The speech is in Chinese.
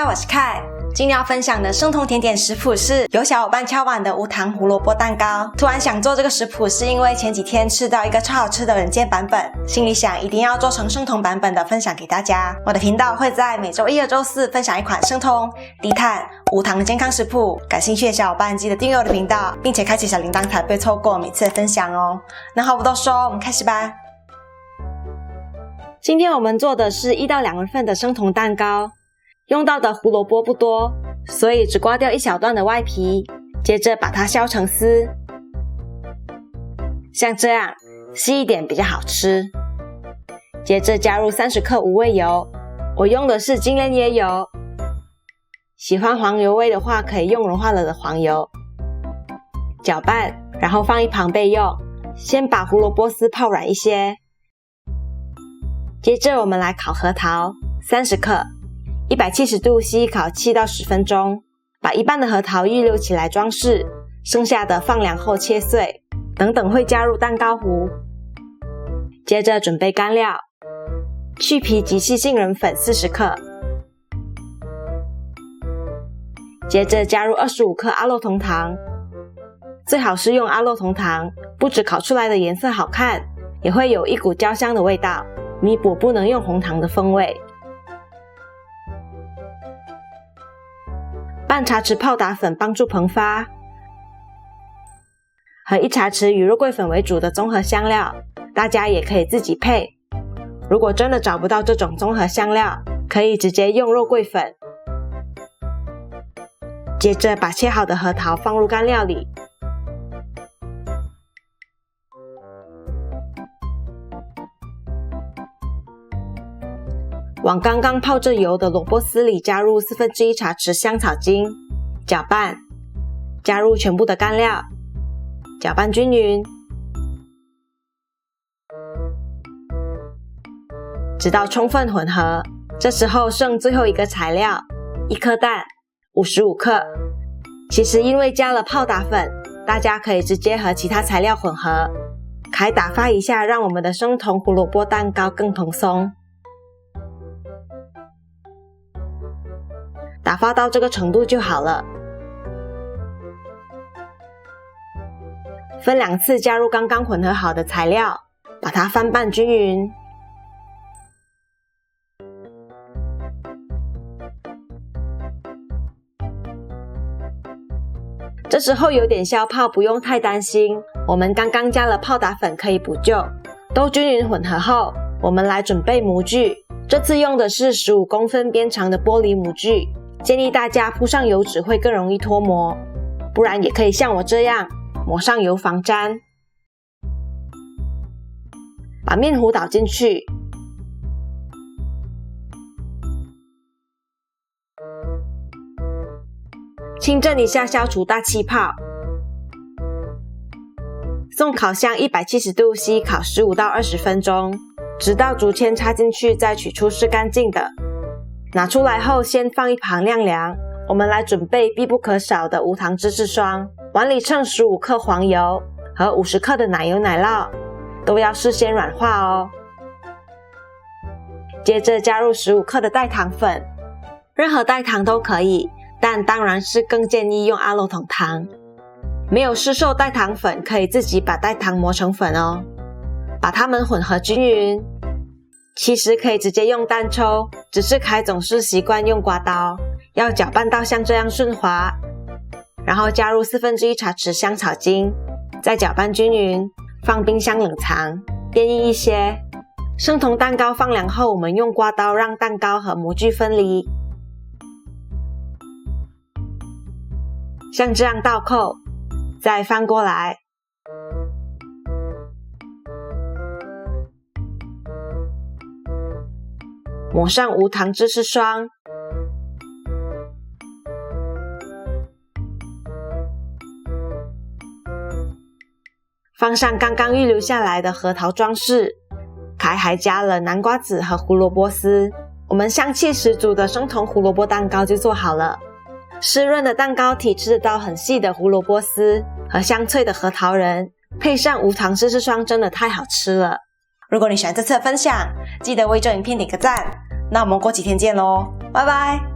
我是凯。今天要分享的生酮甜点食谱是有小伙伴敲碗的无糖胡萝卜蛋糕。突然想做这个食谱是因为前几天吃到一个超好吃的人间版本，心里想一定要做成生酮版本的分享给大家。我的频道会在每周一和周四分享一款生酮、低碳、无糖的健康食谱，感兴趣的小伙伴记得订阅我的频道，并且开启小铃铛才不会错过每次的分享哦。那话不多说，我们开始吧。今天我们做的是1到2人份的生酮蛋糕，用到的胡萝卜不多，所以只刮掉一小段的外皮，接着把它削成丝，像这样，细一点比较好吃。接着加入30克无味油，我用的是精炼椰油，喜欢黄油味的话可以用融化了的黄油。搅拌，然后放一旁备用。先把胡萝卜丝泡软一些。接着我们来烤核桃，30克，170度吸烤7到10分钟，把一半的核桃预留起来装饰，剩下的放凉后切碎，等会加入蛋糕糊。接着准备干料，去皮及细杏仁粉40克，接着加入25克阿洛酮糖，最好是用阿洛酮糖，不止烤出来的颜色好看，也会有一股焦香的味道，弥补不能用红糖的风味。半茶匙泡打粉帮助膨发，和1茶匙以肉桂粉为主的综合香料，大家也可以自己配。如果真的找不到这种综合香料，可以直接用肉桂粉。接着把切好的核桃放入干料里，往刚刚泡着油的萝卜丝里加入1/4茶匙香草精，搅拌，加入全部的干料，搅拌均匀，直到充分混合。这时候剩最后一个材料，1颗蛋，55克。其实因为加了泡打粉，大家可以直接和其他材料混合，开打发一下，让我们的生酮胡萝卜蛋糕更蓬松。打发到这个程度就好了。分2次加入刚刚混合好的材料，把它翻拌均匀。这时候有点消泡，不用太担心，我们刚刚加了泡打粉可以补救。都均匀混合后，我们来准备模具。这次用的是15公分边长的玻璃模具，建议大家铺上油纸会更容易脱模，不然也可以像我这样抹上油防粘。把面糊倒进去，轻震一下消除大气泡，送烤箱170度吸烤15到20分钟，直到竹签插进去再取出是干净的。拿出来后先放一旁晾凉。我们来准备必不可少的无糖芝士霜，碗里称15克黄油和50克的奶油奶酪，都要事先软化哦。接着加入15克的代糖粉，任何代糖都可以，但当然是更建议用阿洛酮糖。没有市售代糖粉，可以自己把代糖磨成粉哦。把它们混合均匀。其实可以直接用蛋抽，只是凯总是习惯用刮刀，要搅拌到像这样顺滑，然后加入1/4茶匙香草精，再搅拌均匀，放冰箱冷藏，变硬一些。生酮蛋糕放凉后，我们用刮刀让蛋糕和模具分离，像这样倒扣，再翻过来。抹上无糖芝士霜，放上刚刚预留下来的核桃装饰，凯还加了南瓜籽和胡萝卜丝，我们香气十足的生酮胡萝卜蛋糕就做好了。湿润的蛋糕体吃得到很细的胡萝卜丝和香脆的核桃仁，配上无糖芝士霜真的太好吃了。如果你喜欢这次的分享，记得为这影片点个赞。那我们过几天见咯，拜拜。